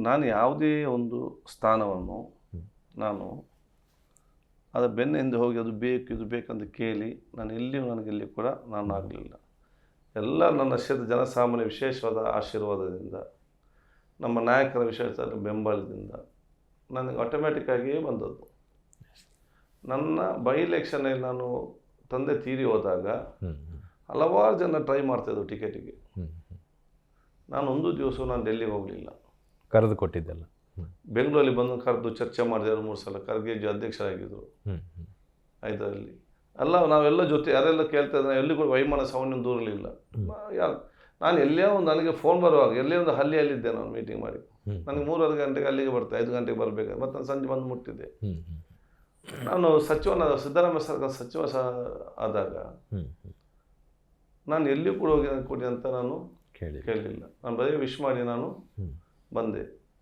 ನಾನು ಯಾವುದೇ ಒಂದು ಸ್ಥಾನವನ್ನು ನಾನು ಅದರ ಬೆನ್ನ ಹಿಂದೆ ಹೋಗಿ ಅದು ಬೇಕು ಇದು ಬೇಕಂತ ಕೇಳಿ ನಾನು ಎಲ್ಲಿಯೂ ನನಗೆಲ್ಲಿ ಕೂಡ ನಾನು ಆಗಲಿಲ್ಲ. ಎಲ್ಲ ನನ್ನ ಕ್ಷೇತ್ರ ಜನಸಾಮಾನ್ಯ ವಿಶೇಷವಾದ ಆಶೀರ್ವಾದದಿಂದ, ನಮ್ಮ ನಾಯಕರ ವಿಶೇಷವಾದ ಬೆಂಬಲದಿಂದ ನನಗೆ ಆಟೋಮ್ಯಾಟಿಕ್ಕಾಗಿಯೇ ಬಂದದ್ದು. ನನ್ನ ಬೈ ಎಲೆಕ್ಷನಲ್ಲಿ ನಾನು ತಂದೆ ತೀರಿ ಹೋದಾಗ ಹಲವಾರು ಜನ ಟ್ರೈ ಮಾಡ್ತಾಯಿದ್ರು ಟಿಕೆಟಿಗೆ. ನಾನು ಒಂದು ದಿವಸ ನಾನು ಡೆಲ್ಲಿಗೆ ಹೋಗಲಿಲ್ಲ. ಕರೆದು ಕೊಟ್ಟಿದ್ದೆಲ್ಲ ಬೆಂಗಳೂರಲ್ಲಿ ಬಂದು ಕರೆದು ಚರ್ಚೆ ಮಾಡಿದೆ 2-3 ಸಲ. ಖರ್ಗೆ ಅಧ್ಯಕ್ಷರಾಗಿದ್ದರು 5ರಲ್ಲಿ. ನಾವೆಲ್ಲ ಜೊತೆ ಯಾರೆಲ್ಲ ಕೇಳ್ತಾ ಇದ್ದಾರೆ, ಎಲ್ಲಿ ಕೂಡ ವೈಮಾನ ಸೌಂಡ್ ದೂರಲಿಲ್ಲ. ಯಾರು ನಾನು ಎಲ್ಲೇ ಒಂದು ನನಗೆ ಫೋನ್ ಬರುವಾಗ ಎಲ್ಲೇ ಒಂದು ಹಳ್ಳಿಯಲ್ಲಿದ್ದೆ ನಾನು ಮೀಟಿಂಗ್ ಮಾಡಿ. ನನಗೆ 3:30 ಗಂಟೆಗೆ ಅಲ್ಲಿಗೆ ಬರ್ತೆ, 5 ಗಂಟೆಗೆ ಬರಬೇಕು. ಮತ್ತು ನಾನು ಸಂಜೆ ಬಂದು ಮುಟ್ಟಿದ್ದೆ. ನಾನು ಸಿದ್ದರಾಮಯ್ಯ ಸರ್ಕಾರ ಸಚಿವ ಆದಾಗ ನಾನು ಎಲ್ಲಿಯೂ ಕೂಡ ಹೋಗಿ ಕೊಡಿ ಅಂತ ನಾನು ಕೇಳಲಿಲ್ಲ. ನಾನು ಬರೀ ವಿಶ್ ಮಾಡಿ ನಾನು ಬಂದೆ.